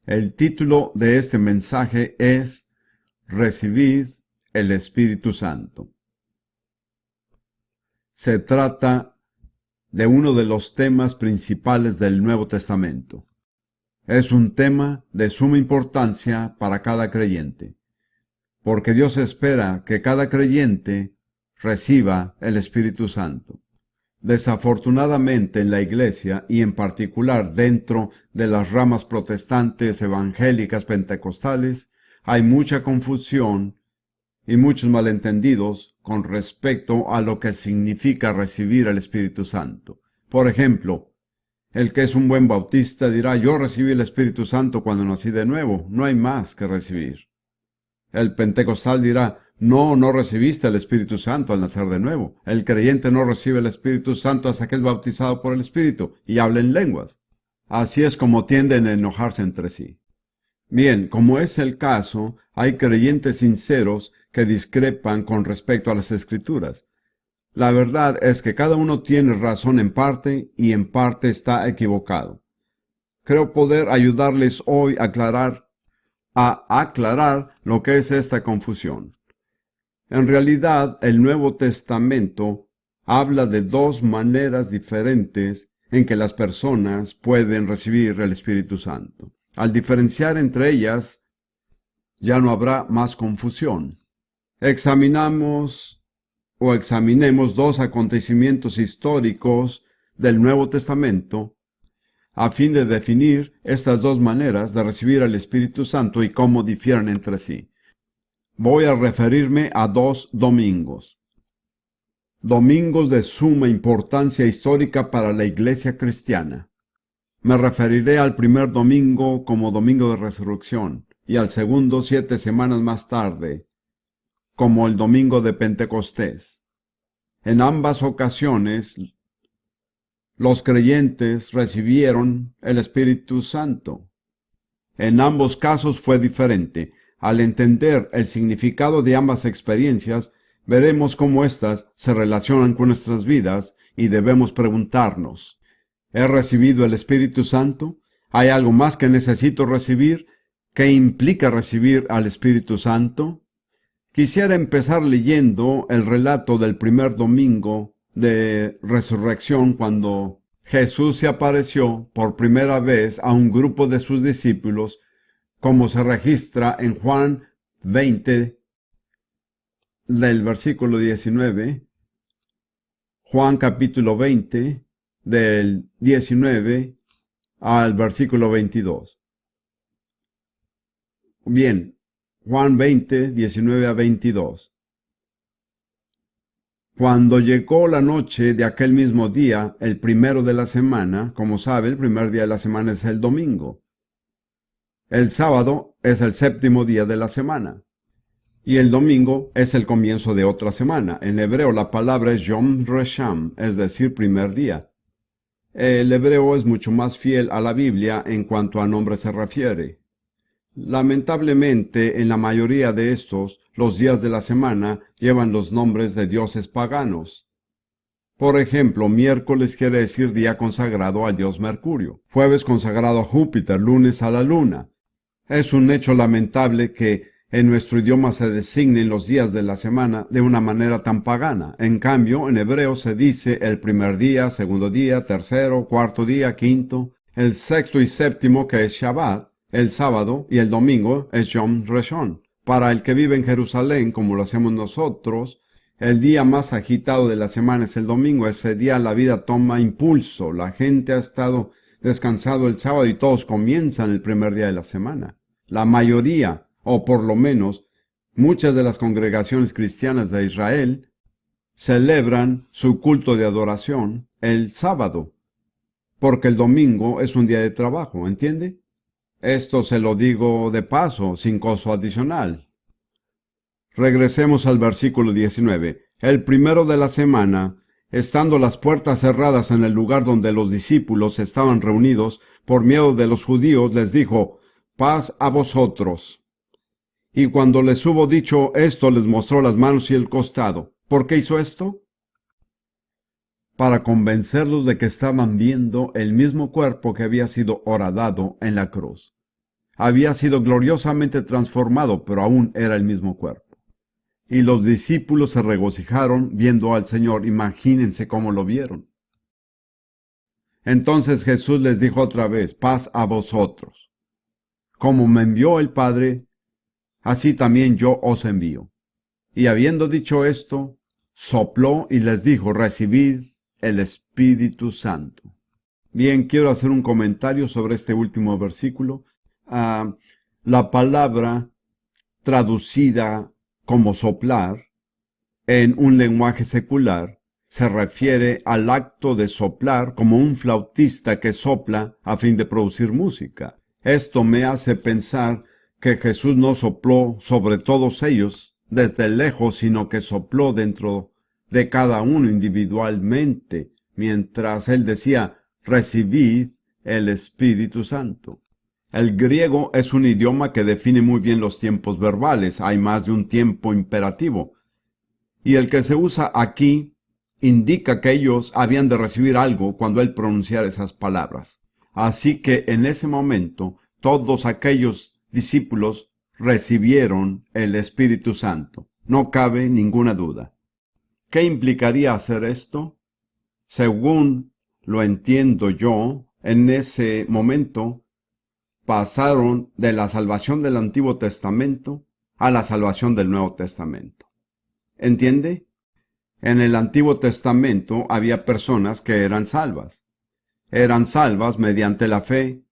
El título de este mensaje es Recibid el Espíritu Santo. Se trata de uno de los temas principales del Nuevo Testamento. Es un tema de suma importancia para cada creyente, porque Dios espera que cada creyente reciba el Espíritu Santo. Desafortunadamente en la Iglesia, y en particular dentro de las ramas protestantes, evangélicas, pentecostales, hay mucha confusión y muchos malentendidos con respecto a lo que significa recibir el Espíritu Santo. Por ejemplo, el que es un buen bautista dirá: yo recibí el Espíritu Santo cuando nací de nuevo, no hay más que recibir. El pentecostal dirá: no recibiste el Espíritu Santo al nacer de nuevo. El creyente no recibe el Espíritu Santo hasta que es bautizado por el Espíritu y habla en lenguas. Así es como tienden a enojarse entre sí. Bien, como es el caso, hay creyentes sinceros que discrepan con respecto a las Escrituras. La verdad es que cada uno tiene razón en parte y en parte está equivocado. Creo poder ayudarles hoy a aclarar lo que es esta confusión. En realidad, el Nuevo Testamento habla de dos maneras diferentes en que las personas pueden recibir el Espíritu Santo. Al diferenciar entre ellas, ya no habrá más confusión. Examinemos dos acontecimientos históricos del Nuevo Testamento a fin de definir estas dos maneras de recibir el Espíritu Santo y cómo difieren entre sí. Voy a referirme a dos domingos. Domingos de suma importancia histórica para la Iglesia cristiana. Me referiré al primer domingo como Domingo de Resurrección y al segundo 7 semanas más tarde como el Domingo de Pentecostés. En ambas ocasiones, los creyentes recibieron el Espíritu Santo. En ambos casos fue diferente. Al entender el significado de ambas experiencias, veremos cómo éstas se relacionan con nuestras vidas y debemos preguntarnos: ¿he recibido el Espíritu Santo? ¿Hay algo más que necesito recibir? ¿Qué implica recibir al Espíritu Santo? Quisiera empezar leyendo el relato del primer domingo de resurrección, cuando Jesús se apareció por primera vez a un grupo de sus discípulos, como se registra en Juan 20, del versículo 19, Juan capítulo 20, del 19 al versículo 22. Bien, Juan 20, 19 a 22. Cuando llegó la noche de aquel mismo día, el primero de la semana, como sabe, el primer día de la semana es el domingo. El sábado es el séptimo día de la semana. Y el domingo es el comienzo de otra semana. En hebreo la palabra es Yom Resham, es decir, primer día. El hebreo es mucho más fiel a la Biblia en cuanto a nombre se refiere. Lamentablemente, en la mayoría de estos, los días de la semana llevan los nombres de dioses paganos. Por ejemplo, miércoles quiere decir día consagrado al dios Mercurio, jueves consagrado a Júpiter, lunes a la luna. Es un hecho lamentable que en nuestro idioma se designen los días de la semana de una manera tan pagana. En cambio, en hebreo se dice el primer día, segundo día, tercero, cuarto día, quinto, el sexto y séptimo, que es Shabbat, el sábado, y el domingo es Yom Reshon. Para el que vive en Jerusalén, como lo hacemos nosotros, el día más agitado de la semana es el domingo. Ese día la vida toma impulso. La gente ha estado descansado el sábado y todos comienzan el primer día de la semana. La mayoría, o por lo menos muchas de las congregaciones cristianas de Israel, celebran su culto de adoración el sábado, porque el domingo es un día de trabajo, ¿entiende? Esto se lo digo de paso, sin costo adicional. Regresemos al versículo 19. El primero de la semana, estando las puertas cerradas en el lugar donde los discípulos estaban reunidos, por miedo de los judíos, les dijo: paz a vosotros. Y cuando les hubo dicho esto, les mostró las manos y el costado. ¿Por qué hizo esto? Para convencerlos de que estaban viendo el mismo cuerpo que había sido horadado en la cruz. Había sido gloriosamente transformado, pero aún era el mismo cuerpo. Y los discípulos se regocijaron viendo al Señor. Imagínense cómo lo vieron. Entonces Jesús les dijo otra vez: paz a vosotros. Como me envió el Padre, así también yo os envío. Y habiendo dicho esto, sopló y les dijo: recibid el Espíritu Santo. Bien, quiero hacer un comentario sobre este último versículo. La palabra traducida como soplar en un lenguaje secular se refiere al acto de soplar, como un flautista que sopla a fin de producir música. Esto me hace pensar que Jesús no sopló sobre todos ellos desde lejos, sino que sopló dentro de cada uno individualmente, mientras él decía: recibid el Espíritu Santo. El griego es un idioma que define muy bien los tiempos verbales. Hay más de un tiempo imperativo. Y el que se usa aquí indica que ellos habían de recibir algo cuando él pronunciara esas palabras. Así que en ese momento todos aquellos discípulos recibieron el Espíritu Santo. No cabe ninguna duda. ¿Qué implicaría hacer esto? Según lo entiendo yo, en ese momento pasaron de la salvación del Antiguo Testamento a la salvación del Nuevo Testamento. ¿Entiende? En el Antiguo Testamento había personas que eran salvas. Eran salvas mediante la fe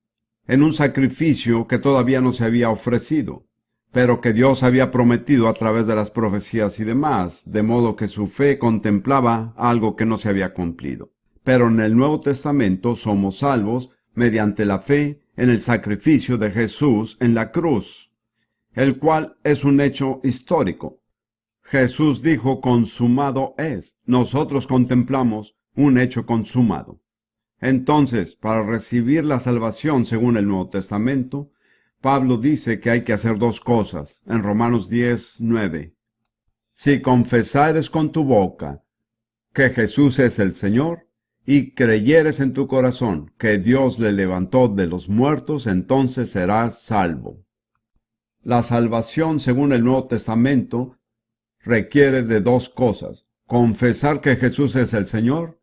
en un sacrificio que todavía no se había ofrecido, pero que Dios había prometido a través de las profecías y demás, de modo que su fe contemplaba algo que no se había cumplido. Pero en el Nuevo Testamento somos salvos mediante la fe en el sacrificio de Jesús en la cruz, el cual es un hecho histórico. Jesús dijo: consumado es. Nosotros contemplamos un hecho consumado. Entonces, para recibir la salvación según el Nuevo Testamento, Pablo dice que hay que hacer dos cosas, en Romanos 10:9. Si confesares con tu boca que Jesús es el Señor, y creyeres en tu corazón que Dios le levantó de los muertos, entonces serás salvo. La salvación según el Nuevo Testamento requiere de dos cosas: confesar que Jesús es el Señor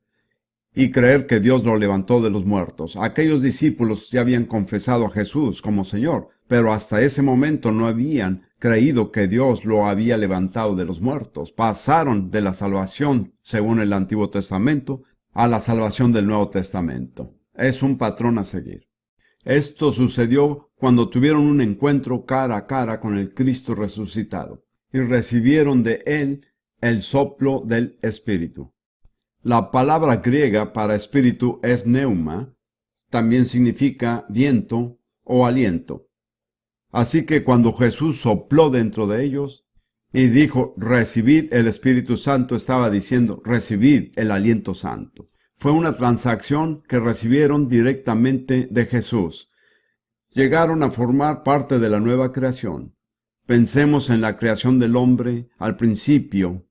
y creer que Dios lo levantó de los muertos. Aquellos discípulos ya habían confesado a Jesús como Señor, pero hasta ese momento no habían creído que Dios lo había levantado de los muertos. Pasaron de la salvación según el Antiguo Testamento a la salvación del Nuevo Testamento. Es un patrón a seguir. Esto sucedió cuando tuvieron un encuentro cara a cara con el Cristo resucitado y recibieron de él el soplo del Espíritu. La palabra griega para espíritu es pneuma, también significa viento o aliento. Así que cuando Jesús sopló dentro de ellos y dijo: recibid el Espíritu Santo, estaba diciendo: recibid el aliento santo. Fue una transacción que recibieron directamente de Jesús. Llegaron a formar parte de la nueva creación. Pensemos en la creación del hombre al principio.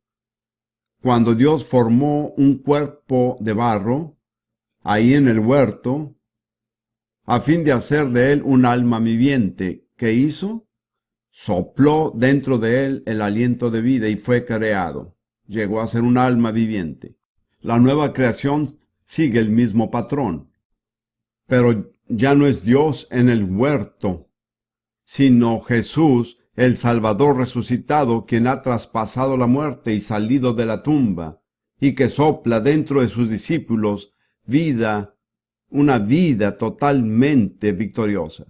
Cuando Dios formó un cuerpo de barro, ahí en el huerto, a fin de hacer de él un alma viviente, ¿qué hizo? Sopló dentro de él el aliento de vida y fue creado. Llegó a ser un alma viviente. La nueva creación sigue el mismo patrón. Pero ya no es Dios en el huerto, sino Jesús, el Salvador resucitado, quien ha traspasado la muerte y salido de la tumba, y que sopla dentro de sus discípulos vida, una vida totalmente victoriosa.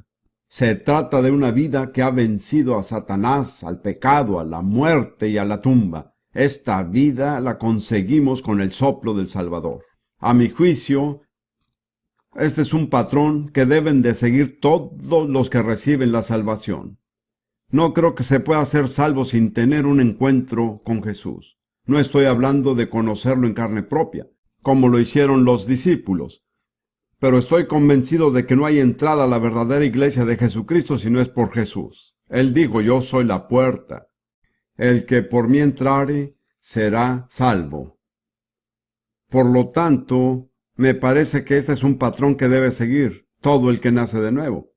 Se trata de una vida que ha vencido a Satanás, al pecado, a la muerte y a la tumba. Esta vida la conseguimos con el soplo del Salvador. A mi juicio, este es un patrón que deben de seguir todos los que reciben la salvación. No creo que se pueda ser salvo sin tener un encuentro con Jesús. No estoy hablando de conocerlo en carne propia, como lo hicieron los discípulos. Pero estoy convencido de que no hay entrada a la verdadera iglesia de Jesucristo si no es por Jesús. Él dijo: yo soy la puerta. El que por mí entrare será salvo. Por lo tanto, me parece que ese es un patrón que debe seguir todo el que nace de nuevo.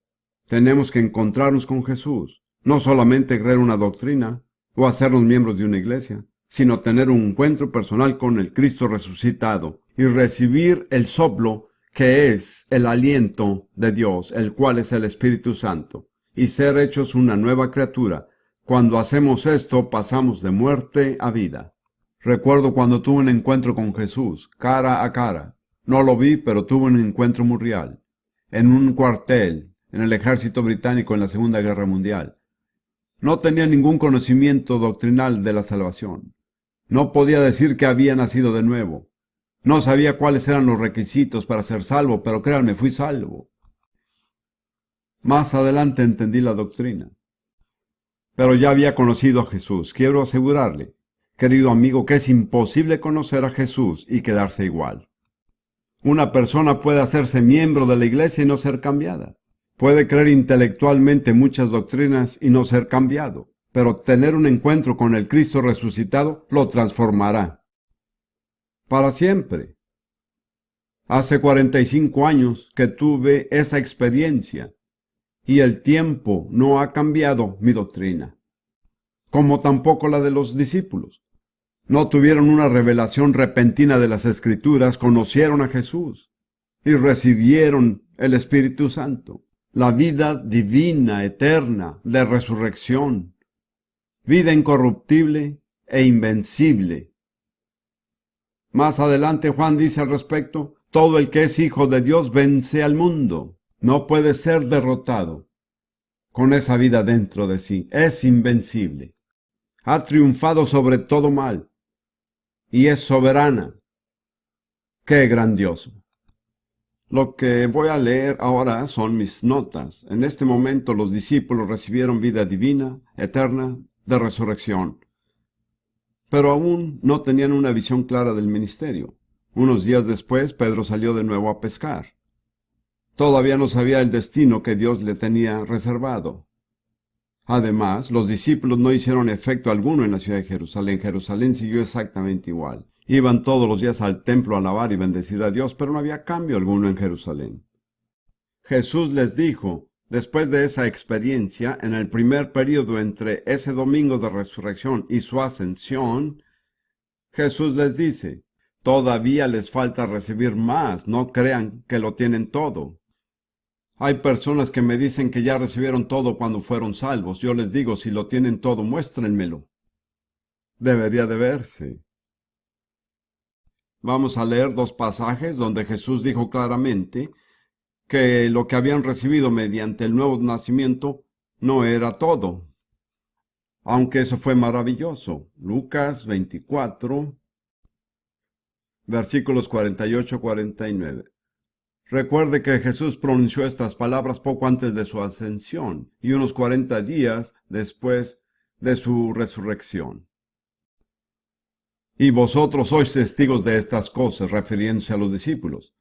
Tenemos que encontrarnos con Jesús, no solamente creer una doctrina o hacernos miembros de una iglesia, sino tener un encuentro personal con el Cristo resucitado y recibir el soplo que es el aliento de Dios, el cual es el Espíritu Santo, y ser hechos una nueva criatura. Cuando hacemos esto, pasamos de muerte a vida. Recuerdo cuando tuve un encuentro con Jesús, cara a cara. No lo vi, pero tuve un encuentro muy real. En un cuartel, en el ejército británico en la Segunda Guerra Mundial. No tenía ningún conocimiento doctrinal de la salvación. No podía decir que había nacido de nuevo. No sabía cuáles eran los requisitos para ser salvo, pero créanme, fui salvo. Más adelante entendí la doctrina. Pero ya había conocido a Jesús. Quiero asegurarle, querido amigo, que es imposible conocer a Jesús y quedarse igual. Una persona puede hacerse miembro de la iglesia y no ser cambiada. Puede creer intelectualmente muchas doctrinas y no ser cambiado. Pero tener un encuentro con el Cristo resucitado lo transformará. Para siempre. Hace 45 años que tuve esa experiencia y el tiempo no ha cambiado mi doctrina, como tampoco la de los discípulos. No tuvieron una revelación repentina de las Escrituras, conocieron a Jesús y recibieron el Espíritu Santo, la vida divina, eterna, de resurrección, vida incorruptible e invencible. Más adelante Juan dice al respecto, todo el que es hijo de Dios vence al mundo. No puede ser derrotado con esa vida dentro de sí. Es invencible. Ha triunfado sobre todo mal y es soberana. ¡Qué grandioso! Lo que voy a leer ahora son mis notas. En este momento los discípulos recibieron vida divina, eterna, de resurrección. Pero aún no tenían una visión clara del ministerio. Unos días después, Pedro salió de nuevo a pescar. Todavía no sabía el destino que Dios le tenía reservado. Además, los discípulos no hicieron efecto alguno en la ciudad de Jerusalén. Jerusalén siguió exactamente igual. Iban todos los días al templo a alabar y bendecir a Dios, pero no había cambio alguno en Jerusalén. Jesús les dijo, después de esa experiencia, en el primer período entre ese domingo de resurrección y su ascensión, Jesús les dice, todavía les falta recibir más, no crean que lo tienen todo. Hay personas que me dicen que ya recibieron todo cuando fueron salvos. Yo les digo, si lo tienen todo, muéstrenmelo. Debería de verse. Vamos a leer dos pasajes donde Jesús dijo claramente que lo que habían recibido mediante el nuevo nacimiento no era todo, aunque eso fue maravilloso. Lucas 24, versículos 48-49. Recuerde que Jesús pronunció estas palabras poco antes de su ascensión y unos 40 días después de su resurrección. Y vosotros sois testigos de estas cosas, refiriéndose a los discípulos.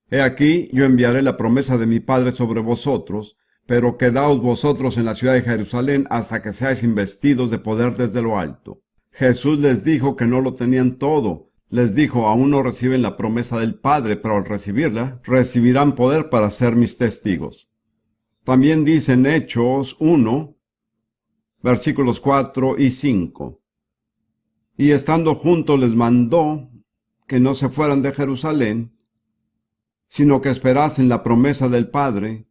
He aquí, yo enviaré la promesa de mi Padre sobre vosotros, pero quedaos vosotros en la ciudad de Jerusalén hasta que seáis investidos de poder desde lo alto. Jesús les dijo que no lo tenían todo. Les dijo, aún no reciben la promesa del Padre, pero al recibirla, recibirán poder para ser mis testigos. También dice en Hechos 1, versículos 4 y 5. Y estando juntos les mandó que no se fueran de Jerusalén, sino que esperasen la promesa del Padre,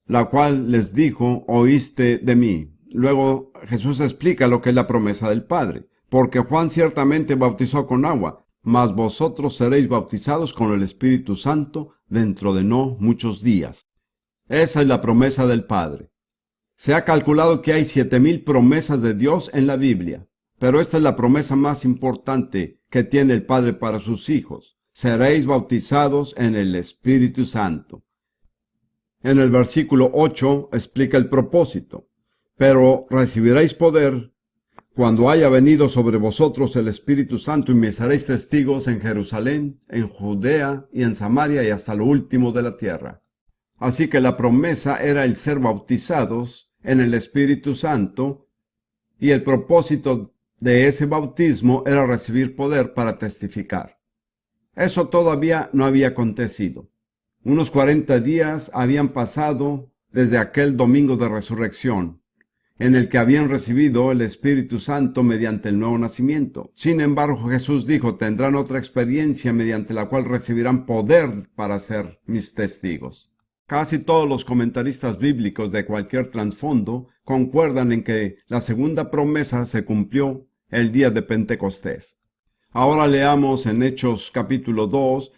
la cual les dijo, oíste de mí. Luego Jesús explica lo que es la promesa del Padre. Porque Juan ciertamente bautizó con agua, mas vosotros seréis bautizados con el Espíritu Santo dentro de no muchos días. Esa es la promesa del Padre. Se ha calculado que hay 7,000 promesas de Dios en la Biblia, pero esta es la promesa más importante que tiene el Padre para sus hijos. Seréis bautizados en el Espíritu Santo. En el versículo 8 explica el propósito. Pero recibiréis poder cuando haya venido sobre vosotros el Espíritu Santo y me seréis testigos en Jerusalén, en Judea y en Samaria y hasta lo último de la tierra. Así que la promesa era el ser bautizados en el Espíritu Santo y el propósito de ese bautismo era recibir poder para testificar. Eso todavía no había acontecido. Unos 40 días habían pasado desde aquel domingo de resurrección, en el que habían recibido el Espíritu Santo mediante el nuevo nacimiento. Sin embargo, Jesús dijo, tendrán otra experiencia mediante la cual recibirán poder para ser mis testigos. Casi todos los comentaristas bíblicos de cualquier trasfondo concuerdan en que la segunda promesa se cumplió el día de Pentecostés. Ahora leamos en Hechos capítulo 2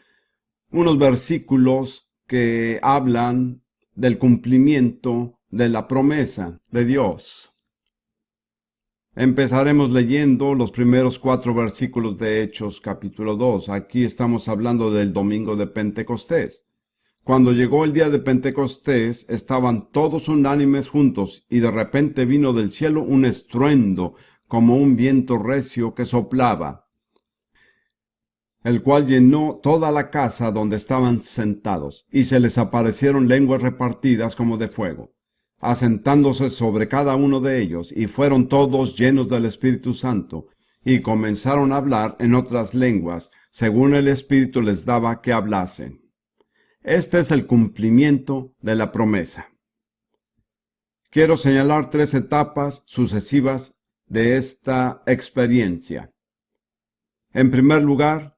unos versículos que hablan del cumplimiento de la promesa de Dios. Empezaremos leyendo los primeros 4 versículos de Hechos capítulo 2. Aquí estamos hablando del domingo de Pentecostés. Cuando llegó el día de Pentecostés, estaban todos unánimes juntos, y de repente vino del cielo un estruendo, como un viento recio que soplaba, el cual llenó toda la casa donde estaban sentados, y se les aparecieron lenguas repartidas como de fuego, asentándose sobre cada uno de ellos, y fueron todos llenos del Espíritu Santo, y comenzaron a hablar en otras lenguas, según el Espíritu les daba que hablasen. Este es el cumplimiento de la promesa. Quiero señalar 3 etapas sucesivas de esta experiencia. En primer lugar,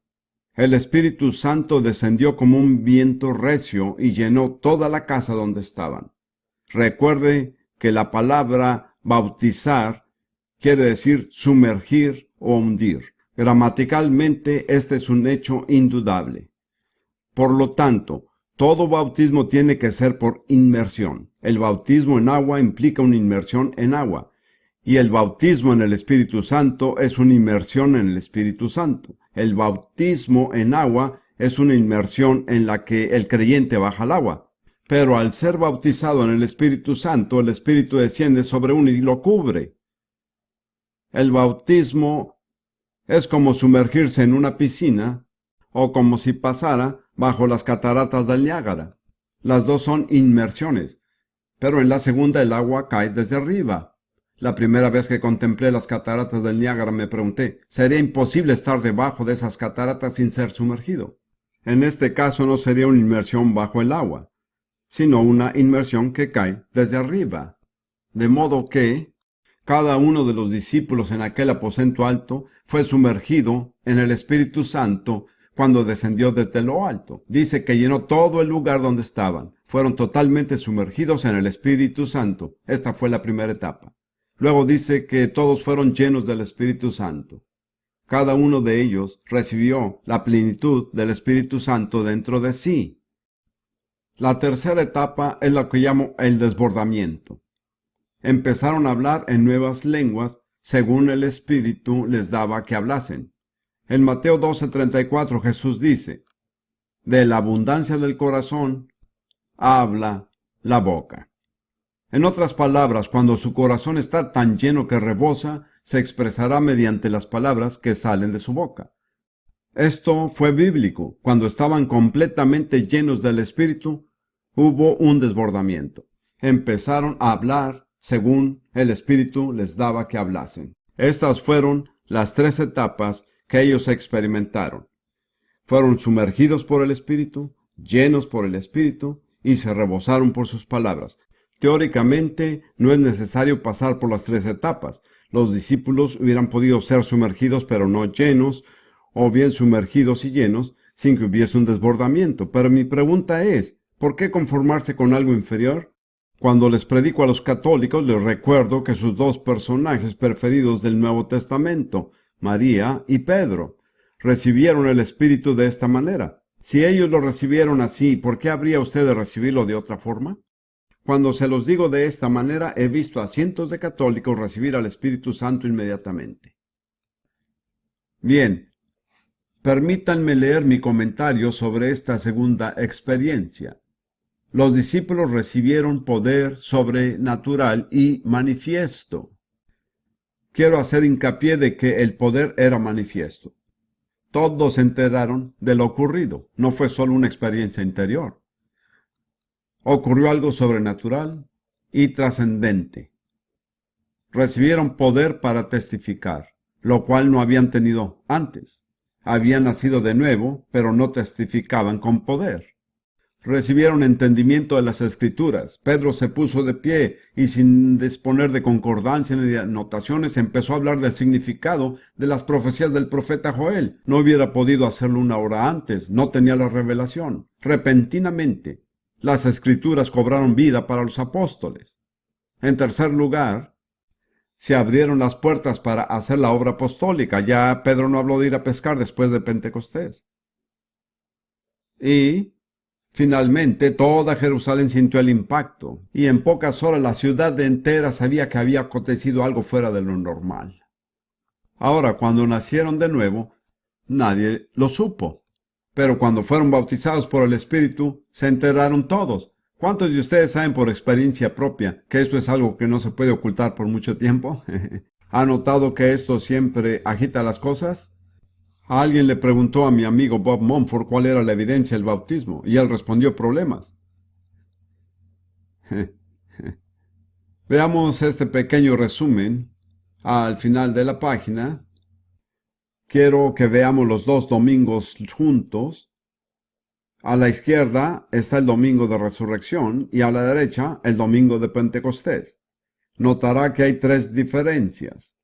el Espíritu Santo descendió como un viento recio y llenó toda la casa donde estaban. Recuerde que la palabra bautizar quiere decir sumergir o hundir. Gramaticalmente, este es un hecho indudable. Por lo tanto, todo bautismo tiene que ser por inmersión. El bautismo en agua implica una inmersión en agua, y el bautismo en el Espíritu Santo es una inmersión en el Espíritu Santo. El bautismo en agua es una inmersión en la que el creyente baja al agua. Pero al ser bautizado en el Espíritu Santo, el Espíritu desciende sobre uno y lo cubre. El bautismo es como sumergirse en una piscina o como si pasara bajo las cataratas del Niágara. Las dos son inmersiones, pero en la segunda el agua cae desde arriba. La primera vez que contemplé las cataratas del Niágara me pregunté, ¿sería imposible estar debajo de esas cataratas sin ser sumergido? En este caso no sería una inmersión bajo el agua, sino una inmersión que cae desde arriba. De modo que cada uno de los discípulos en aquel aposento alto fue sumergido en el Espíritu Santo cuando descendió desde lo alto. Dice que llenó todo el lugar donde estaban. Fueron totalmente sumergidos en el Espíritu Santo. Esta fue la primera etapa. Luego dice que todos fueron llenos del Espíritu Santo. Cada uno de ellos recibió la plenitud del Espíritu Santo dentro de sí. La tercera etapa es lo que llamo el desbordamiento. Empezaron a hablar en nuevas lenguas según el Espíritu les daba que hablasen. En Mateo 12:34 Jesús dice, de la abundancia del corazón habla la boca. En otras palabras, cuando su corazón está tan lleno que rebosa, se expresará mediante las palabras que salen de su boca. Esto fue bíblico. Cuando estaban completamente llenos del Espíritu, hubo un desbordamiento. Empezaron a hablar según el Espíritu les daba que hablasen. Estas fueron las 3 etapas que ellos experimentaron. Fueron sumergidos por el Espíritu, llenos por el Espíritu, y se rebosaron por sus palabras. Teóricamente, no es necesario pasar por las 3 etapas. Los discípulos hubieran podido ser sumergidos pero no llenos, o bien sumergidos y llenos, sin que hubiese un desbordamiento. Pero mi pregunta es, ¿por qué conformarse con algo inferior? Cuando les predico a los católicos, les recuerdo que sus 2 personajes preferidos del Nuevo Testamento, María y Pedro, recibieron el Espíritu de esta manera. Si ellos lo recibieron así, ¿por qué habría usted de recibirlo de otra forma? Cuando se los digo de esta manera, he visto a cientos de católicos recibir al Espíritu Santo inmediatamente. Bien, permítanme leer mi comentario sobre esta segunda experiencia. Los discípulos recibieron poder sobrenatural y manifiesto. Quiero hacer hincapié de que el poder era manifiesto. Todos se enteraron de lo ocurrido. No fue solo una experiencia interior. Ocurrió algo sobrenatural y trascendente. Recibieron poder para testificar, lo cual no habían tenido antes. Habían nacido de nuevo, pero no testificaban con poder. recibieron entendimiento de las Escrituras. Pedro se puso de pie y sin disponer de concordancia ni de anotaciones empezó a hablar del significado de las profecías del profeta Joel. No hubiera podido hacerlo una hora antes, no tenía la revelación. Repentinamente, las Escrituras cobraron vida para los apóstoles. En tercer lugar, se abrieron las puertas para hacer la obra apostólica. Ya Pedro no habló de ir a pescar después de Pentecostés. Y finalmente, toda Jerusalén sintió el impacto, y en pocas horas la ciudad entera sabía que había acontecido algo fuera de lo normal. Ahora, cuando nacieron de nuevo, nadie lo supo. Pero cuando fueron bautizados por el Espíritu, se enteraron todos. ¿Cuántos de ustedes saben por experiencia propia que esto es algo que no se puede ocultar por mucho tiempo? ¿Ha notado que esto siempre agita las cosas? Alguien le preguntó a mi amigo Bob Mumford cuál era la evidencia del bautismo, y él respondió problemas. Veamos este pequeño resumen al final de la página. Quiero que veamos los dos domingos juntos. A la izquierda está el domingo de resurrección y a la derecha el domingo de Pentecostés. Notará que hay tres diferencias.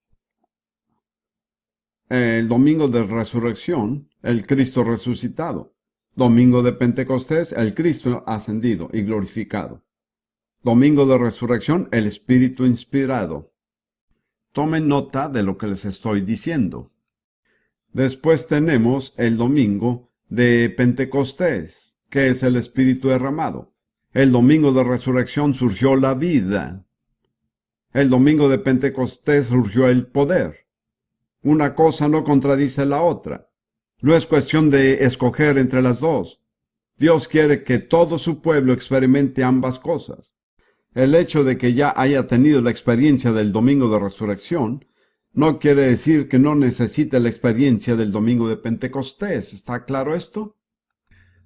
El domingo de resurrección, el Cristo resucitado. Domingo de Pentecostés, el Cristo ascendido y glorificado. Domingo de resurrección, el Espíritu inspirado. Tomen nota de lo que les estoy diciendo. Después tenemos el domingo de Pentecostés, que es el Espíritu derramado. El domingo de resurrección surgió la vida. El domingo de Pentecostés surgió el poder. Una cosa no contradice la otra. No es cuestión de escoger entre las dos. Dios quiere que todo su pueblo experimente ambas cosas. El hecho de que ya haya tenido la experiencia del domingo de resurrección no quiere decir que no necesite la experiencia del domingo de Pentecostés. ¿Está claro esto?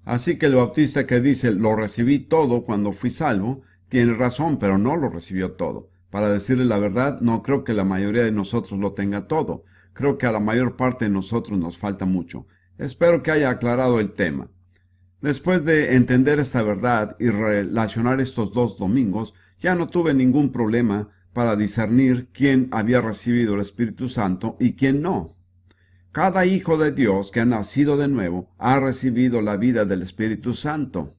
Así que el bautista que dice, lo recibí todo cuando fui salvo, tiene razón, pero no lo recibió todo. Para decirle la verdad, no creo que la mayoría de nosotros lo tenga todo. Creo que a la mayor parte de nosotros nos falta mucho. Espero que haya aclarado el tema. Después de entender esta verdad y relacionar estos dos domingos, ya no tuve ningún problema para discernir quién había recibido el Espíritu Santo y quién no. Cada hijo de Dios que ha nacido de nuevo ha recibido la vida del Espíritu Santo.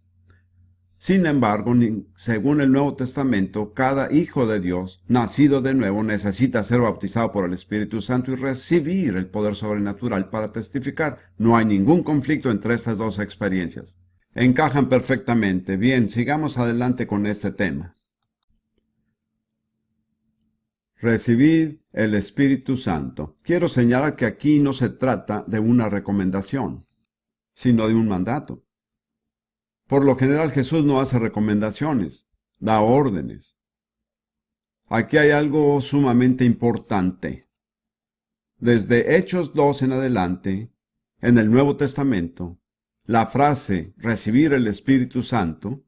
Sin embargo, según el Nuevo Testamento, cada hijo de Dios nacido de nuevo necesita ser bautizado por el Espíritu Santo y recibir el poder sobrenatural para testificar. No hay ningún conflicto entre estas dos experiencias. Encajan perfectamente. Bien, sigamos adelante con este tema. Recibid el Espíritu Santo. Quiero señalar que aquí no se trata de una recomendación, sino de un mandato. Por lo general Jesús no hace recomendaciones, da órdenes. Aquí hay algo sumamente importante. Desde Hechos 2 en adelante, en el Nuevo Testamento, la frase recibir el Espíritu Santo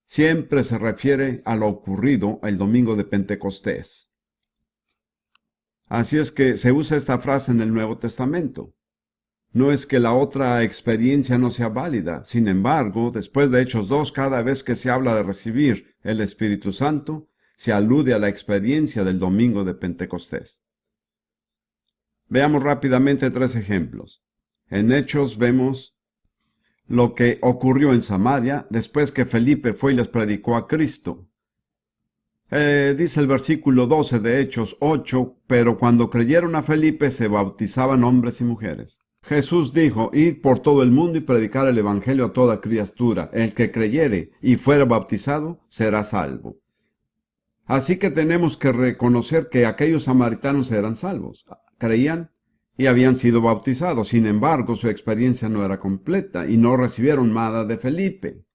siempre se refiere a lo ocurrido el domingo de Pentecostés. Así es que se usa esta frase en el Nuevo Testamento. No es que la otra experiencia no sea válida. Sin embargo, después de Hechos 2, cada vez que se habla de recibir el Espíritu Santo, se alude a la experiencia del domingo de Pentecostés. Veamos rápidamente tres ejemplos. En Hechos vemos lo que ocurrió en Samaria después que Felipe fue y les predicó a Cristo. Dice el versículo 12 de Hechos 8, pero cuando creyeron a Felipe se bautizaban hombres y mujeres. Jesús dijo, id por todo el mundo y predicar el evangelio a toda criatura. El que creyere y fuera bautizado será salvo. Así que tenemos que reconocer que aquellos samaritanos eran salvos. Creían y habían sido bautizados. Sin embargo, su experiencia no era completa y no recibieron nada de Felipe.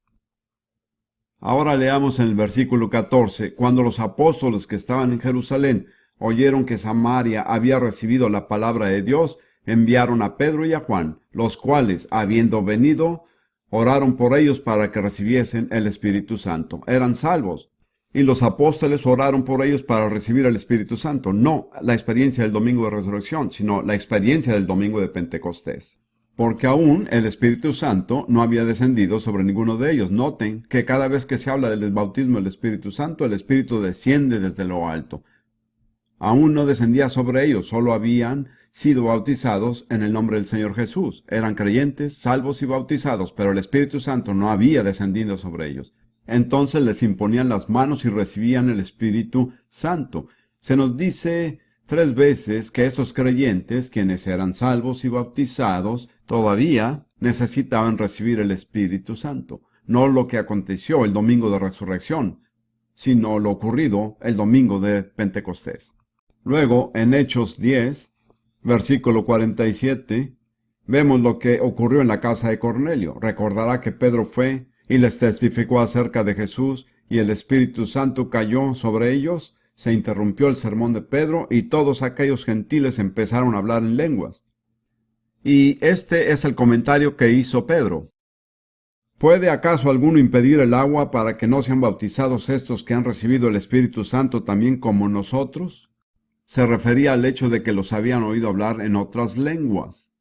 Ahora leamos en el versículo 14. Cuando los apóstoles que estaban en Jerusalén oyeron que Samaria había recibido la palabra de Dios, enviaron a Pedro y a Juan, los cuales, habiendo venido, oraron por ellos para que recibiesen el Espíritu Santo. Eran salvos. Y los apóstoles oraron por ellos para recibir el Espíritu Santo. No la experiencia del domingo de resurrección, sino la experiencia del domingo de Pentecostés. porque aún el Espíritu Santo no había descendido sobre ninguno de ellos. Noten que cada vez que se habla del bautismo del Espíritu Santo, el Espíritu desciende desde lo alto. Aún no descendía sobre ellos, solo habían sido bautizados en el nombre del Señor Jesús. Eran creyentes, salvos y bautizados, pero el Espíritu Santo no había descendido sobre ellos. Entonces les imponían las manos y recibían el Espíritu Santo. Se nos dice 3 veces que estos creyentes, quienes eran salvos y bautizados, todavía necesitaban recibir el Espíritu Santo. No lo que aconteció el domingo de resurrección, sino lo ocurrido el domingo de Pentecostés. Luego, en Hechos 10, versículo 47, vemos lo que ocurrió en la casa de Cornelio. Recordará que Pedro fue y les testificó acerca de Jesús, y el Espíritu Santo cayó sobre ellos. Se interrumpió el sermón de Pedro, y todos aquellos gentiles empezaron a hablar en lenguas. Y este es el comentario que hizo Pedro. ¿Puede acaso alguno impedir el agua para que no sean bautizados estos que han recibido el Espíritu Santo también como nosotros? Se refería al hecho de que los habían oído hablar en otras lenguas,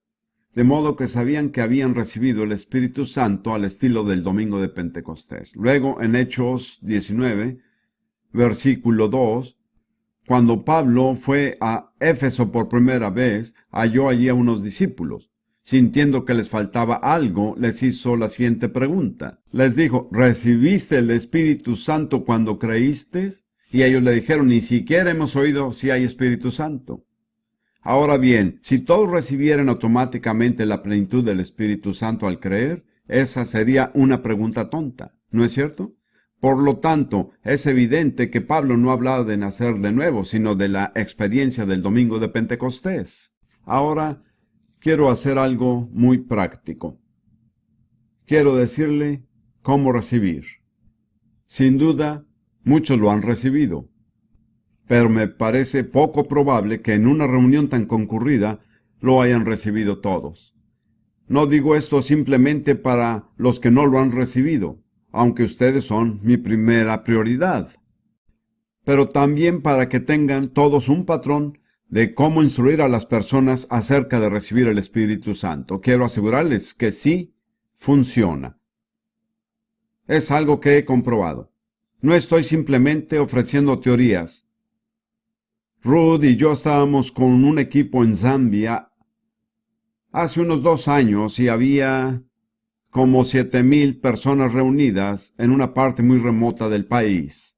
de modo que sabían que habían recibido el Espíritu Santo al estilo del domingo de Pentecostés. Luego, en Hechos 19, versículo 2, cuando Pablo fue a Éfeso por primera vez, halló allí a unos discípulos. Sintiendo que les faltaba algo, les hizo la siguiente pregunta. Les dijo, ¿recibiste el Espíritu Santo cuando creíste? Y ellos le dijeron, ni siquiera hemos oído si hay Espíritu Santo. Ahora bien, si todos recibieran automáticamente la plenitud del Espíritu Santo al creer, esa sería una pregunta tonta, ¿no es cierto? Por lo tanto, es evidente que Pablo no hablaba de nacer de nuevo, sino de la experiencia del domingo de Pentecostés. Ahora, quiero hacer algo muy práctico. Quiero decirle cómo recibir. Sin duda, muchos lo han recibido, pero me parece poco probable que en una reunión tan concurrida lo hayan recibido todos. No digo esto simplemente para los que no lo han recibido, aunque ustedes son mi primera prioridad, pero también para que tengan todos un patrón de cómo instruir a las personas acerca de recibir el Espíritu Santo. Quiero asegurarles que sí funciona. Es algo que he comprobado. No estoy simplemente ofreciendo teorías. Ruth y yo estábamos con un equipo en Zambia hace unos 2 años y había como 7,000 personas reunidas en una parte muy remota del país.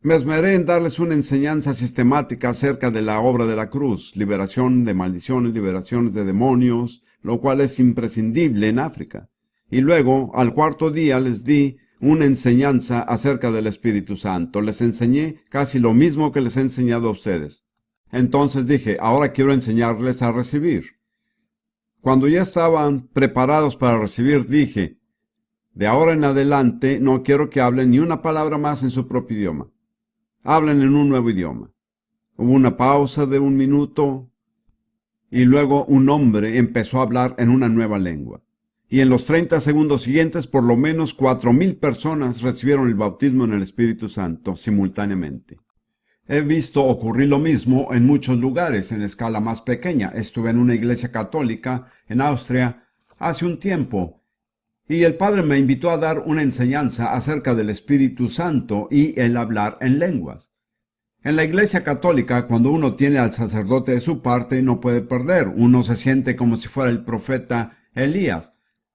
Me esmeré en darles una enseñanza sistemática acerca de la obra de la cruz, liberación de maldiciones, liberaciones de demonios, lo cual es imprescindible en África. Y luego, al 4º día, les di una enseñanza acerca del Espíritu Santo. Les enseñé casi lo mismo que les he enseñado a ustedes. Entonces dije, ahora quiero enseñarles a recibir. Cuando ya estaban preparados para recibir, dije, de ahora en adelante no quiero que hablen ni una palabra más en su propio idioma. Hablen en un nuevo idioma. Hubo una pausa de 1 minuto y luego un hombre empezó a hablar en una nueva lengua. Y en los 30 segundos siguientes, por lo menos 4,000 personas recibieron el bautismo en el Espíritu Santo simultáneamente. He visto ocurrir lo mismo en muchos lugares en escala más pequeña. Estuve en una iglesia católica en Austria hace un tiempo y el padre me invitó a dar una enseñanza acerca del Espíritu Santo y el hablar en lenguas. En la iglesia católica, cuando uno tiene al sacerdote de su parte, no puede perder. Uno se siente como si fuera el profeta Elías.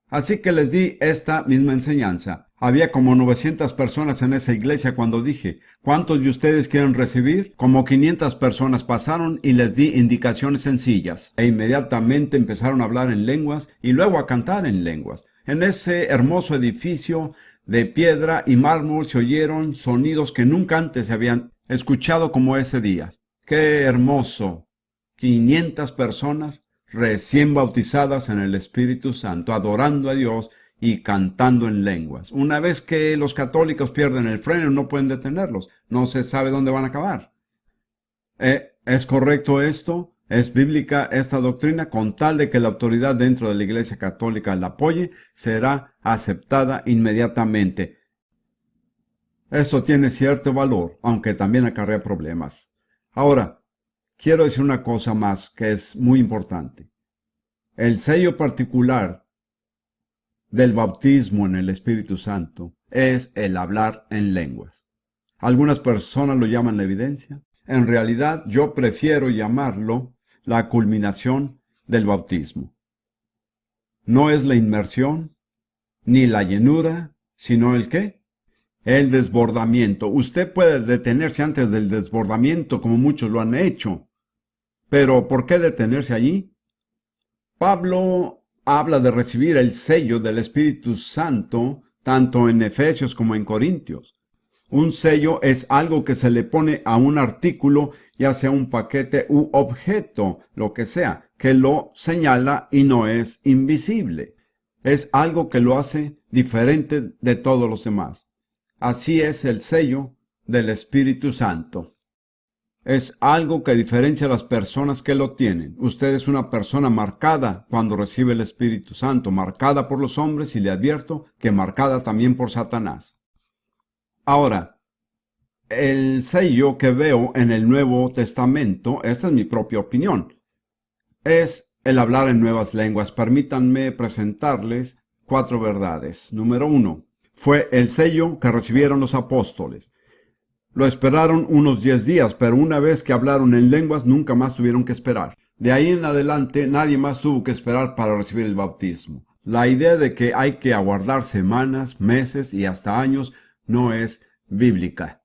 Así que les di esta misma enseñanza. Había como 900 personas en esa iglesia cuando dije, ¿cuántos de ustedes quieren recibir? Como 500 personas pasaron y les di indicaciones sencillas. E inmediatamente empezaron a hablar en lenguas y luego a cantar en lenguas. En ese hermoso edificio de piedra y mármol se oyeron sonidos que nunca antes se habían escuchado como ese día. ¡Qué hermoso! 500 personas recién bautizadas en el Espíritu Santo, adorando a Dios y cantando en lenguas. Una vez que los católicos pierden el freno, no pueden detenerlos. No se sabe dónde van a acabar. ¿Es correcto esto? ¿Es bíblica esta doctrina? Con tal de que la autoridad dentro de la Iglesia Católica la apoye, será aceptada inmediatamente. Esto tiene cierto valor, aunque también acarrea problemas. Ahora, quiero decir una cosa más que es muy importante. El sello particular del bautismo en el Espíritu Santo es el hablar en lenguas. Algunas personas lo llaman la evidencia. En realidad, yo prefiero llamarlo la culminación del bautismo. No es la inmersión, ni la llenura, sino el ¿qué? El desbordamiento. Usted puede detenerse antes del desbordamiento, como muchos lo han hecho. Pero ¿por qué detenerse allí? Pablo habla de recibir el sello del Espíritu Santo tanto en Efesios como en Corintios. Un sello es algo que se le pone a un artículo, ya sea un paquete u objeto, lo que sea, que lo señala y no es invisible. Es algo que lo hace diferente de todos los demás. Así es el sello del Espíritu Santo. Es algo que diferencia a las personas que lo tienen. Usted es una persona marcada cuando recibe el Espíritu Santo, marcada por los hombres y le advierto que marcada también por Satanás. Ahora, el sello que veo en el Nuevo Testamento, esta es mi propia opinión, es el hablar en nuevas lenguas. Permítanme presentarles 4 verdades. Número 1. Fue el sello que recibieron los apóstoles. Lo esperaron unos 10 días, pero una vez que hablaron en lenguas, nunca más tuvieron que esperar. De ahí en adelante, nadie más tuvo que esperar para recibir el bautismo. La idea de que hay que aguardar semanas, meses y hasta años no es bíblica.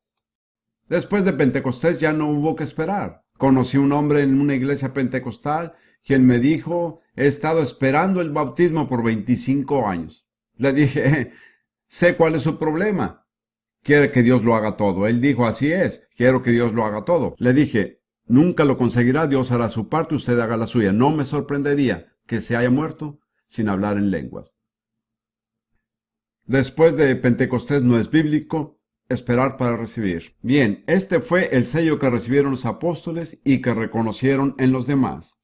Después de Pentecostés ya no hubo que esperar. Conocí un hombre en una iglesia pentecostal quien me dijo, he estado esperando el bautismo por 25 años. Le dije, sé cuál es su problema. Quiere que Dios lo haga todo. Él dijo, así es, quiero que Dios lo haga todo. Le dije, nunca lo conseguirá, Dios hará su parte, usted haga la suya. No me sorprendería que se haya muerto sin hablar en lenguas. Después de Pentecostés no es bíblico esperar para recibir. Bien, este fue el sello que recibieron los apóstoles y que reconocieron en los demás.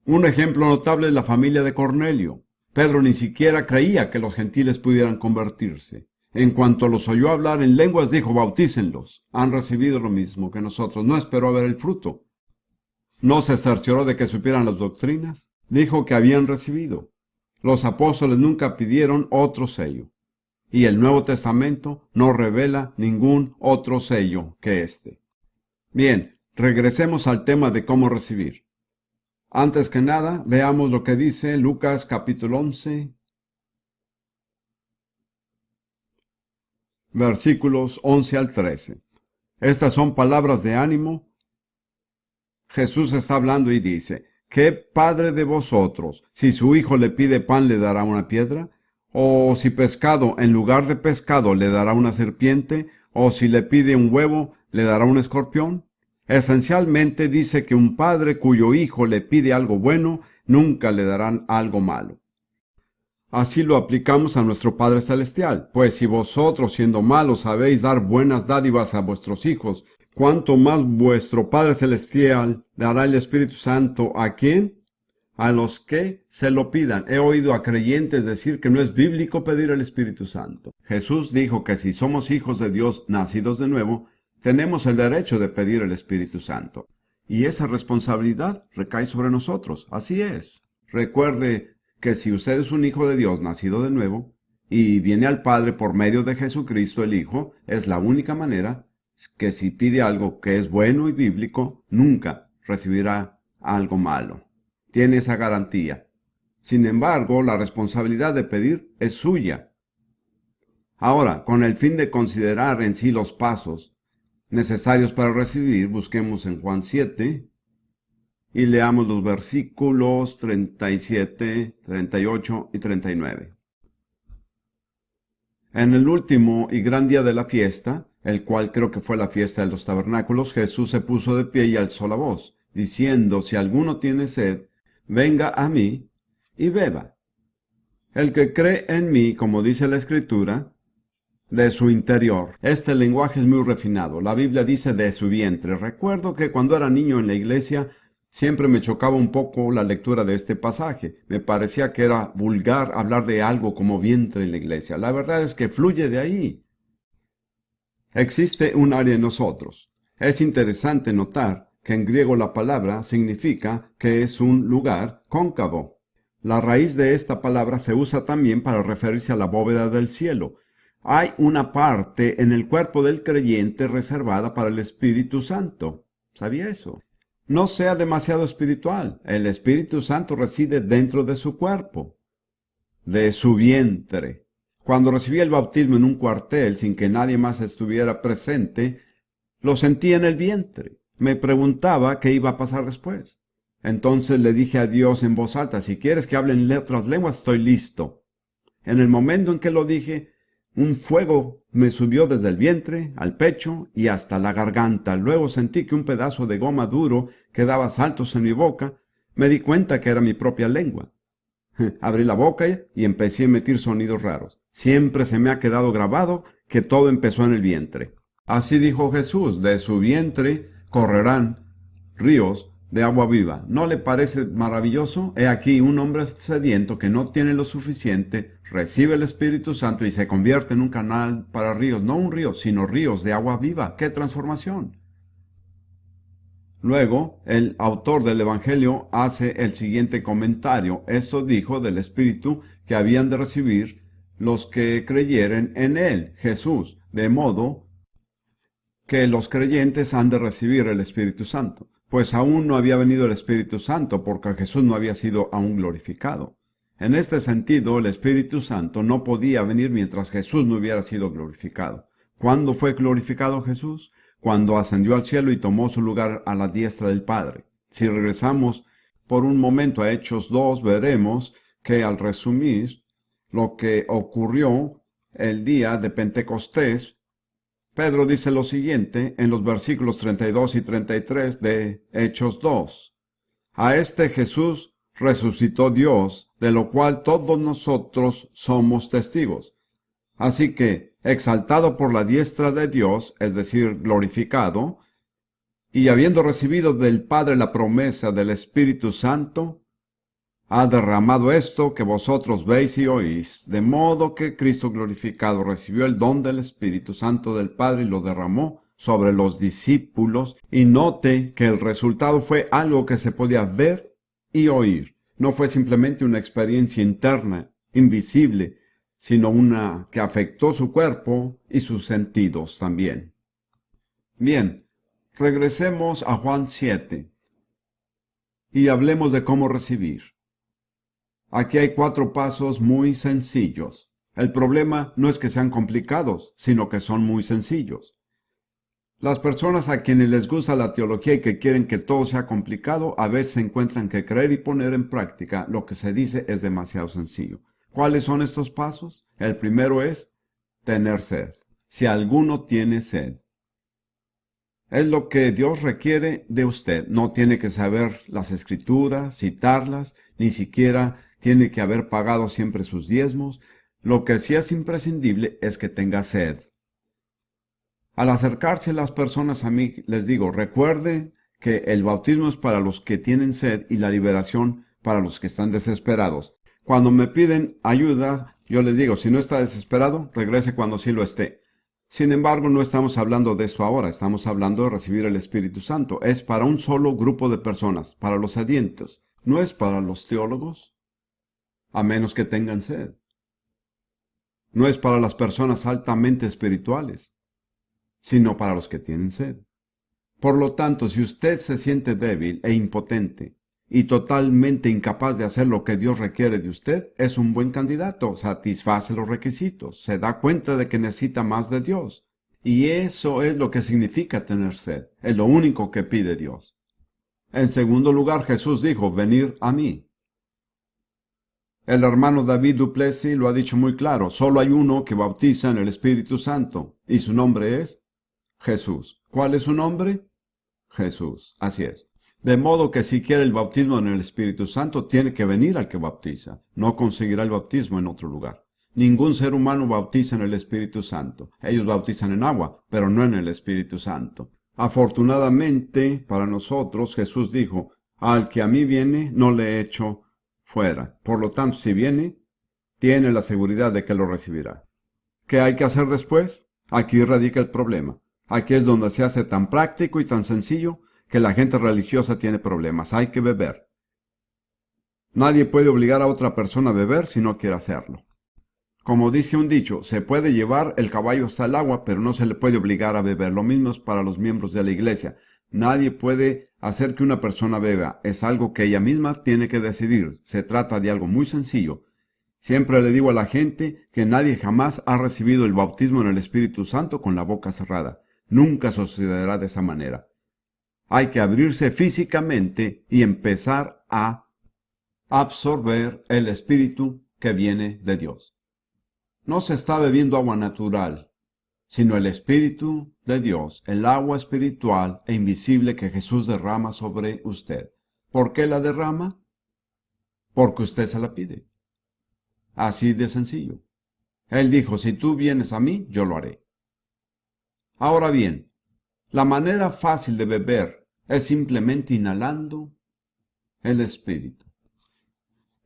Un ejemplo notable es la familia de Cornelio. Pedro ni siquiera creía que los gentiles pudieran convertirse. En cuanto los oyó hablar en lenguas, dijo, bautícenlos. Han recibido lo mismo que nosotros. No esperó a ver el fruto. No se cercioró de que supieran las doctrinas. Dijo que habían recibido. Los apóstoles nunca pidieron otro sello. Y el Nuevo Testamento no revela ningún otro sello que este. Bien, regresemos al tema de cómo recibir. Antes que nada, veamos lo que dice Lucas capítulo 11, versículos 11 al 13. Estas son palabras de ánimo. Jesús está hablando y dice, ¿qué padre de vosotros, si su hijo le pide pan, le dará una piedra? ¿O si pescado, en lugar de pescado, le dará una serpiente? ¿O si le pide un huevo, le dará un escorpión? Esencialmente dice que un padre cuyo hijo le pide algo bueno, nunca le darán algo malo. Así lo aplicamos a nuestro Padre Celestial, pues si vosotros, siendo malos, sabéis dar buenas dádivas a vuestros hijos, ¿cuánto más vuestro Padre Celestial dará el Espíritu Santo a quién? A los que se lo pidan. He oído a creyentes decir que no es bíblico pedir el Espíritu Santo. Jesús dijo que si somos hijos de Dios nacidos de nuevo, tenemos el derecho de pedir el Espíritu Santo. Y esa responsabilidad recae sobre nosotros. Así es. Recuerde que si usted es un hijo de Dios nacido de nuevo, y viene al Padre por medio de Jesucristo el Hijo, es la única manera que si pide algo que es bueno y bíblico, nunca recibirá algo malo. Tiene esa garantía. Sin embargo, la responsabilidad de pedir es suya. Ahora, con el fin de considerar en sí los pasos necesarios para recibir, busquemos en Juan 7 y leamos los versículos 37, 38 y 39. En el último y gran día de la fiesta, el cual creo que fue la fiesta de los tabernáculos, Jesús se puso de pie y alzó la voz, diciendo, si alguno tiene sed, venga a mí y beba. El que cree en mí, como dice la Escritura, de su interior. Este lenguaje es muy refinado. La Biblia dice de su vientre. Recuerdo que cuando era niño en la iglesia, siempre me chocaba un poco la lectura de este pasaje. Me parecía que era vulgar hablar de algo como vientre en la iglesia. La verdad es que fluye de ahí. Existe un área en nosotros. Es interesante notar que en griego la palabra significa que es un lugar cóncavo. La raíz de esta palabra se usa también para referirse a la bóveda del cielo. Hay una parte en el cuerpo del creyente reservada para el Espíritu Santo. ¿Sabía eso? No sea demasiado espiritual. El Espíritu Santo reside dentro de su cuerpo, de su vientre. Cuando recibí el bautismo en un cuartel sin que nadie más estuviera presente, lo sentí en el vientre. Me preguntaba qué iba a pasar después. Entonces le dije a Dios en voz alta: si quieres que hable en otras lenguas, estoy listo. En el momento en que lo dije, un fuego me subió desde el vientre al pecho y hasta la garganta. Luego sentí que un pedazo de goma duro que daba saltos en mi boca. Me di cuenta que era mi propia lengua. Abrí la boca y empecé a emitir sonidos raros. Siempre se me ha quedado grabado que todo empezó en el vientre. Así dijo Jesús: de su vientre correrán ríos de agua viva. ¿No le parece maravilloso? He aquí un hombre sediento que no tiene lo suficiente, recibe el Espíritu Santo y se convierte en un canal para ríos. No un río, sino ríos de agua viva. ¡Qué transformación! Luego, el autor del Evangelio hace el siguiente comentario. Esto dijo del Espíritu que habían de recibir los que creyeren en él, Jesús, de modo que los creyentes han de recibir el Espíritu Santo, pues aún no había venido el Espíritu Santo, porque Jesús no había sido aún glorificado. En este sentido, el Espíritu Santo no podía venir mientras Jesús no hubiera sido glorificado. ¿Cuándo fue glorificado Jesús? Cuando ascendió al cielo y tomó su lugar a la diestra del Padre. Si regresamos por un momento a Hechos 2, veremos que al resumir lo que ocurrió el día de Pentecostés, Pedro dice lo siguiente en los versículos 32 y 33 de Hechos 2. A este Jesús resucitó Dios, de lo cual todos nosotros somos testigos. Así que, exaltado por la diestra de Dios, es decir, glorificado, y habiendo recibido del Padre la promesa del Espíritu Santo, ha derramado esto que vosotros veis y oís, de modo que Cristo glorificado recibió el don del Espíritu Santo del Padre y lo derramó sobre los discípulos. Y note que el resultado fue algo que se podía ver y oír. No fue simplemente una experiencia interna, invisible, sino una que afectó su cuerpo y sus sentidos también. Bien, regresemos a Juan 7 y hablemos de cómo recibir. Aquí hay 4 pasos muy sencillos. El problema no es que sean complicados, sino que son muy sencillos. Las personas a quienes les gusta la teología y que quieren que todo sea complicado, a veces encuentran que creer y poner en práctica lo que se dice es demasiado sencillo. ¿Cuáles son estos pasos? El primero es tener sed. Si alguno tiene sed. Es lo que Dios requiere de usted. No tiene que saber las Escrituras, citarlas, ni siquiera tiene que haber pagado siempre sus diezmos. Lo que sí es imprescindible es que tenga sed. Al acercarse las personas a mí, les digo: recuerde que el bautismo es para los que tienen sed y la liberación para los que están desesperados. Cuando me piden ayuda, yo les digo: si no está desesperado, regrese cuando sí lo esté. Sin embargo, no estamos hablando de eso ahora, estamos hablando de recibir el Espíritu Santo. Es para un solo grupo de personas, para los sedientos. No es para los teólogos, a menos que tengan sed. No es para las personas altamente espirituales, sino para los que tienen sed. Por lo tanto, si usted se siente débil e impotente y totalmente incapaz de hacer lo que Dios requiere de usted, es un buen candidato, satisface los requisitos, se da cuenta de que necesita más de Dios. Y eso es lo que significa tener sed, es lo único que pide Dios. En segundo lugar, Jesús dijo: venid a mí. El hermano David Duplessis lo ha dicho muy claro: solo hay uno que bautiza en el Espíritu Santo, y su nombre es Jesús. ¿Cuál es su nombre? Jesús. Así es. De modo que si quiere el bautismo en el Espíritu Santo, tiene que venir al que bautiza. No conseguirá el bautismo en otro lugar. Ningún ser humano bautiza en el Espíritu Santo. Ellos bautizan en agua, pero no en el Espíritu Santo. Afortunadamente para nosotros, Jesús dijo: al que a mí viene, no le echo fuera. Por lo tanto, si viene, tiene la seguridad de que lo recibirá. ¿Qué hay que hacer después? Aquí radica el problema. Aquí es donde se hace tan práctico y tan sencillo que la gente religiosa tiene problemas. Hay que beber. Nadie puede obligar a otra persona a beber si no quiere hacerlo. Como dice un dicho, se puede llevar el caballo hasta el agua, pero no se le puede obligar a beber. Lo mismo es para los miembros de la iglesia. Nadie puede hacer que una persona beba. Es algo que ella misma tiene que decidir. Se trata de algo muy sencillo. Siempre le digo a la gente que nadie jamás ha recibido el bautismo en el Espíritu Santo con la boca cerrada. Nunca sucederá de esa manera. Hay que abrirse físicamente y empezar a absorber el Espíritu que viene de Dios. No se está bebiendo agua natural, sino el Espíritu de Dios, el agua espiritual e invisible que Jesús derrama sobre usted. ¿Por qué la derrama? Porque usted se la pide. Así de sencillo. Él dijo, si tú vienes a mí, yo lo haré. Ahora bien, la manera fácil de beber es simplemente inhalando el Espíritu.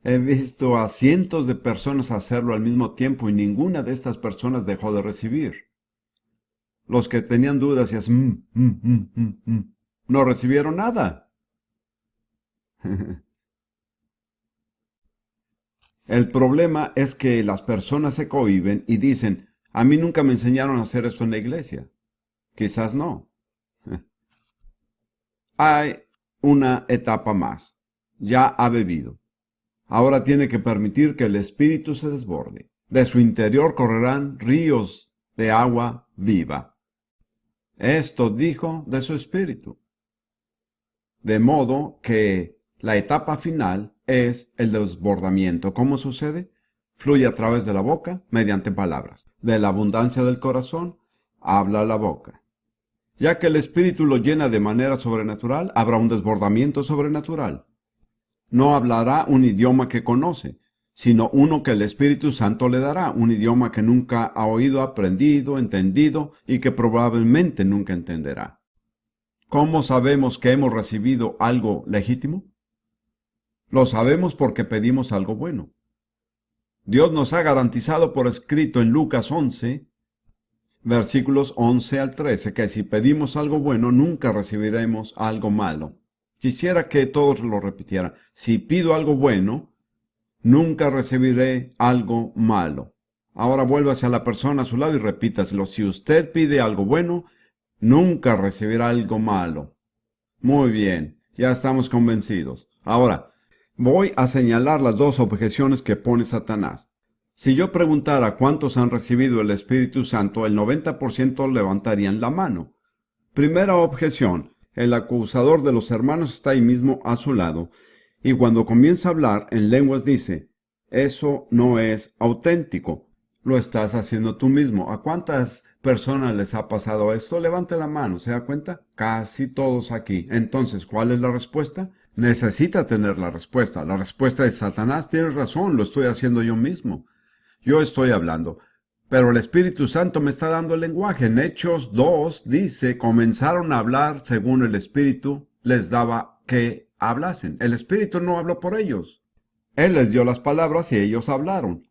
He visto a cientos de personas hacerlo al mismo tiempo y ninguna de estas personas dejó de recibir. Los que tenían dudas y hacían no recibieron nada. El problema es que las personas se cohíben y dicen, a mí nunca me enseñaron a hacer esto en la iglesia. Quizás no. Hay una etapa más. Ya ha bebido. Ahora tiene que permitir que el Espíritu se desborde. De su interior correrán ríos de agua viva. Esto dijo de su Espíritu. De modo que la etapa final es el desbordamiento. ¿Cómo sucede? Fluye a través de la boca mediante palabras. De la abundancia del corazón habla la boca. Ya que el Espíritu lo llena de manera sobrenatural, habrá un desbordamiento sobrenatural. No hablará un idioma que conoce, sino uno que el Espíritu Santo le dará, un idioma que nunca ha oído, aprendido, entendido y que probablemente nunca entenderá. ¿Cómo sabemos que hemos recibido algo legítimo? Lo sabemos porque pedimos algo bueno. Dios nos ha garantizado por escrito en Lucas 11, versículos 11 al 13, que si pedimos algo bueno, nunca recibiremos algo malo. Quisiera que todos lo repitieran. Si pido algo bueno, nunca recibiré algo malo. Ahora vuélvase a la persona a su lado y repítaselo. Si usted pide algo bueno, nunca recibirá algo malo. Muy bien, ya estamos convencidos. Ahora, voy a señalar las dos objeciones que pone Satanás. Si yo preguntara cuántos han recibido el Espíritu Santo, el 90% levantarían la mano. Primera objeción. El acusador de los hermanos está ahí mismo a su lado, y cuando comienza a hablar en lenguas dice, eso no es auténtico, lo estás haciendo tú mismo. ¿A cuántas personas les ha pasado esto? Levante la mano, ¿se da cuenta? Casi todos aquí. Entonces, ¿cuál es la respuesta? Necesita tener la respuesta. La respuesta es Satanás, tienes razón, lo estoy haciendo yo mismo. Yo estoy hablando. Pero el Espíritu Santo me está dando el lenguaje. En Hechos 2 dice, comenzaron a hablar según el Espíritu les daba que hablasen. El Espíritu no habló por ellos. Él les dio las palabras y ellos hablaron.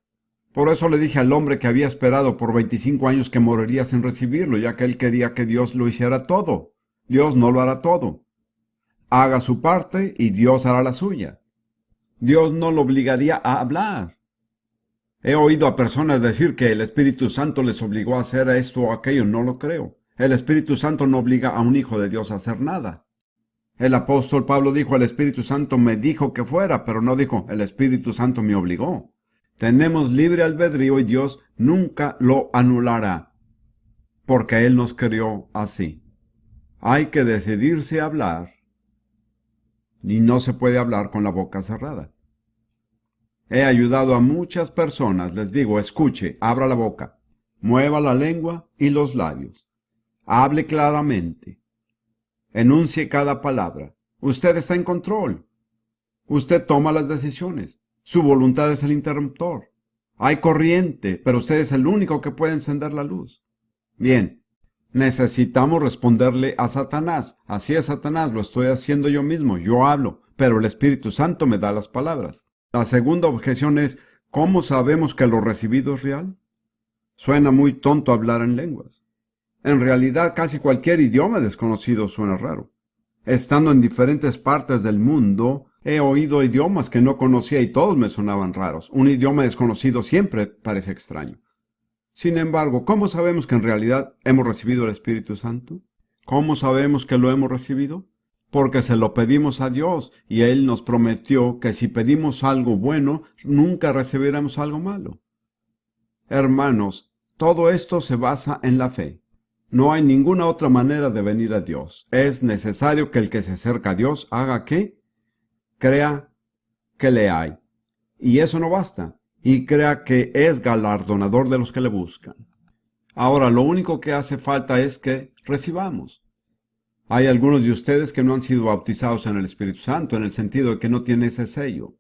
Por eso le dije al hombre que había esperado por 25 años que moriría sin recibirlo, ya que él quería que Dios lo hiciera todo. Dios no lo hará todo. Haga su parte y Dios hará la suya. Dios no lo obligaría a hablar. He oído a personas decir que el Espíritu Santo les obligó a hacer esto o aquello. No lo creo. El Espíritu Santo no obliga a un hijo de Dios a hacer nada. El apóstol Pablo dijo, el Espíritu Santo me dijo que fuera, pero no dijo, el Espíritu Santo me obligó. Tenemos libre albedrío y Dios nunca lo anulará, porque Él nos creó así. Hay que decidirse a hablar, y no se puede hablar con la boca cerrada. He ayudado a muchas personas, les digo, escuche, abra la boca, mueva la lengua y los labios, hable claramente, enuncie cada palabra. Usted está en control. Usted toma las decisiones. Su voluntad es el interruptor. Hay corriente, pero usted es el único que puede encender la luz. Bien, necesitamos responderle a Satanás. Así es, Satanás, lo estoy haciendo yo mismo, yo hablo, pero el Espíritu Santo me da las palabras. La segunda objeción es, ¿cómo sabemos que lo recibido es real? Suena muy tonto hablar en lenguas. En realidad, casi cualquier idioma desconocido suena raro. Estando en diferentes partes del mundo, he oído idiomas que no conocía y todos me sonaban raros. Un idioma desconocido siempre parece extraño. Sin embargo, ¿cómo sabemos que en realidad hemos recibido el Espíritu Santo? ¿Cómo sabemos que lo hemos recibido? Porque se lo pedimos a Dios y Él nos prometió que si pedimos algo bueno, nunca recibiremos algo malo. Hermanos, todo esto se basa en la fe. No hay ninguna otra manera de venir a Dios. Es necesario que el que se acerca a Dios haga ¿qué? Crea que le hay. Y eso no basta. Y crea que es galardonador de los que le buscan. Ahora, lo único que hace falta es que recibamos. Hay algunos de ustedes que no han sido bautizados en el Espíritu Santo, en el sentido de que no tienen ese sello.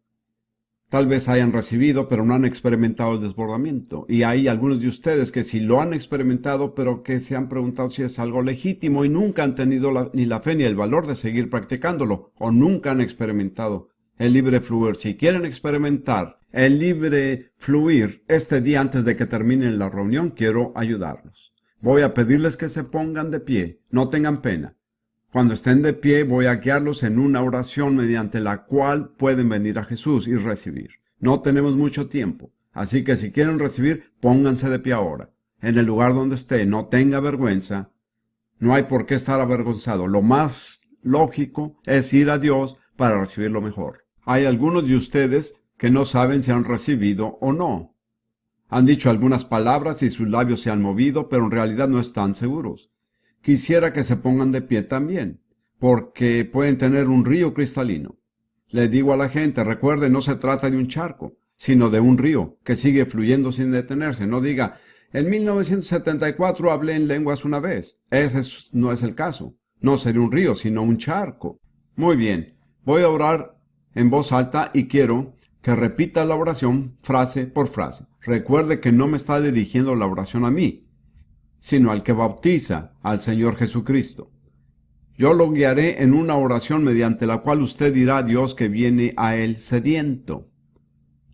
Tal vez hayan recibido, pero no han experimentado el desbordamiento. Y hay algunos de ustedes que sí lo han experimentado, pero que se han preguntado si es algo legítimo y nunca han tenido ni la fe ni el valor de seguir practicándolo, o nunca han experimentado el libre fluir. Si quieren experimentar el libre fluir este día antes de que termine la reunión, quiero ayudarlos. Voy a pedirles que se pongan de pie, no tengan pena. Cuando estén de pie, voy a guiarlos en una oración mediante la cual pueden venir a Jesús y recibir. No tenemos mucho tiempo, así que si quieren recibir, pónganse de pie ahora. En el lugar donde esté, no tenga vergüenza. No hay por qué estar avergonzado. Lo más lógico es ir a Dios para recibir lo mejor. Hay algunos de ustedes que no saben si han recibido o no. Han dicho algunas palabras y sus labios se han movido, pero en realidad no están seguros. Quisiera que se pongan de pie también, porque pueden tener un río cristalino. Le digo a la gente, recuerde, no se trata de un charco, sino de un río que sigue fluyendo sin detenerse. No diga, en 1974 hablé en lenguas una vez. Ese no es el caso. No sería un río, sino un charco. Muy bien, voy a orar en voz alta y quiero que repita la oración frase por frase. Recuerde que no me está dirigiendo la oración a mí, sino al que bautiza, al Señor Jesucristo. Yo lo guiaré en una oración mediante la cual usted dirá a Dios que viene a Él sediento.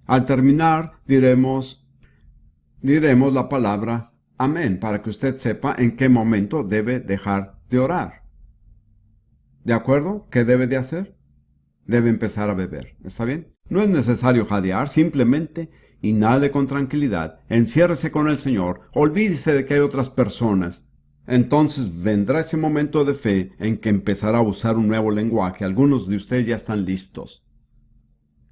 Al terminar, diremos la palabra amén, para que usted sepa en qué momento debe dejar de orar. ¿De acuerdo? ¿Qué debe de hacer? Debe empezar a beber. ¿Está bien? No es necesario jadear, simplemente inhale con tranquilidad, enciérrese con el Señor, olvídese de que hay otras personas. Entonces vendrá ese momento de fe en que empezará a usar un nuevo lenguaje. Algunos de ustedes ya están listos.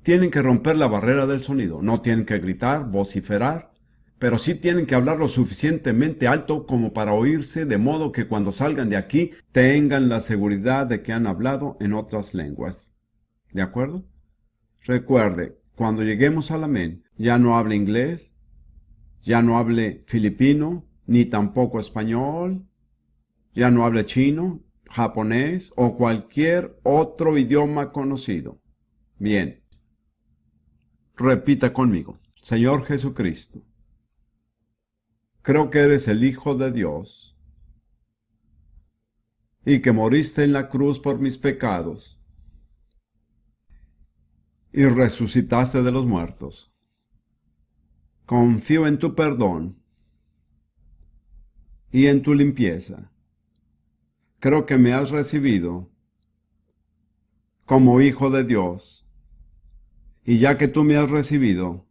Tienen que romper la barrera del sonido. No tienen que gritar, vociferar, pero sí tienen que hablar lo suficientemente alto como para oírse, de modo que cuando salgan de aquí tengan la seguridad de que han hablado en otras lenguas. ¿De acuerdo? Recuerde, cuando lleguemos al amén, ya no hable inglés, ya no hable filipino, ni tampoco español, ya no hable chino, japonés o cualquier otro idioma conocido. Bien, repita conmigo. Señor Jesucristo, creo que eres el Hijo de Dios y que moriste en la cruz por mis pecados y resucitaste de los muertos. Confío en tu perdón y en tu limpieza. Creo que me has recibido como Hijo de Dios. Y ya que tú me has recibido,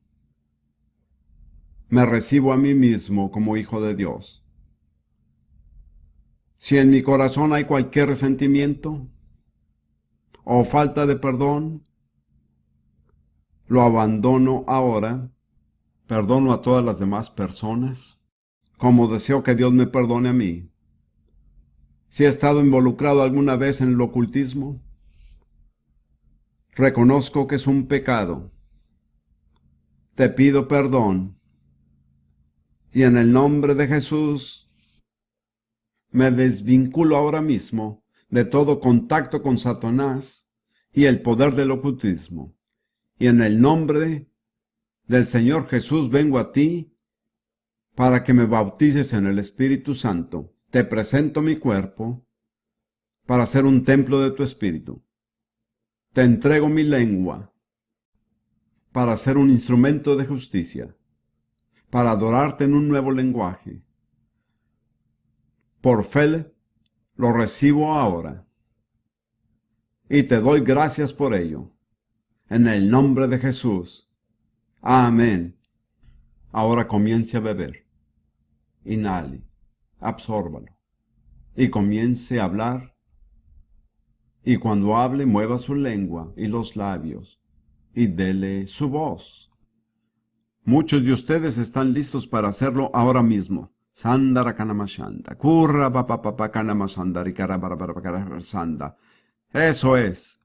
me recibo a mí mismo como Hijo de Dios. Si en mi corazón hay cualquier resentimiento o falta de perdón, lo abandono ahora. Perdono a todas las demás personas, como deseo que Dios me perdone a mí. Si he estado involucrado alguna vez en el ocultismo, reconozco que es un pecado. Te pido perdón. Y en el nombre de Jesús, me desvinculo ahora mismo de todo contacto con Satanás y el poder del ocultismo. Y en el nombre del Señor Jesús vengo a ti para que me bautices en el Espíritu Santo. Te presento mi cuerpo para ser un templo de tu Espíritu. Te entrego mi lengua para ser un instrumento de justicia, para adorarte en un nuevo lenguaje. Por fe lo recibo ahora. y te doy gracias por ello. En el nombre de Jesús. Amén. Ahora comience a beber. Inhale, absórbalo y comience a hablar. Y cuando hable, mueva su lengua y los labios y dele su voz. Muchos de ustedes están listos para hacerlo ahora mismo. Sandara kanamashanda, kurra papapapa kanamasandari sanda. Eso es.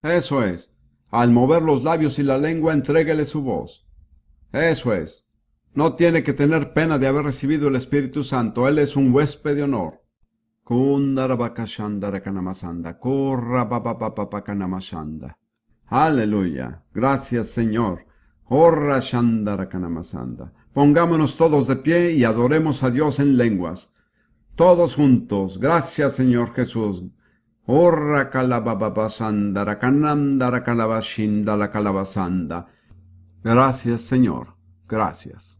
Eso es. Al mover los labios y la lengua, entréguele su voz. Eso es. No tiene que tener pena de haber recibido el Espíritu Santo. Él es un huésped de honor. Aleluya. Gracias, Señor. Pongámonos todos de pie y adoremos a Dios en lenguas. Todos juntos. Gracias, Señor Jesús. Gracias, Señor. Gracias.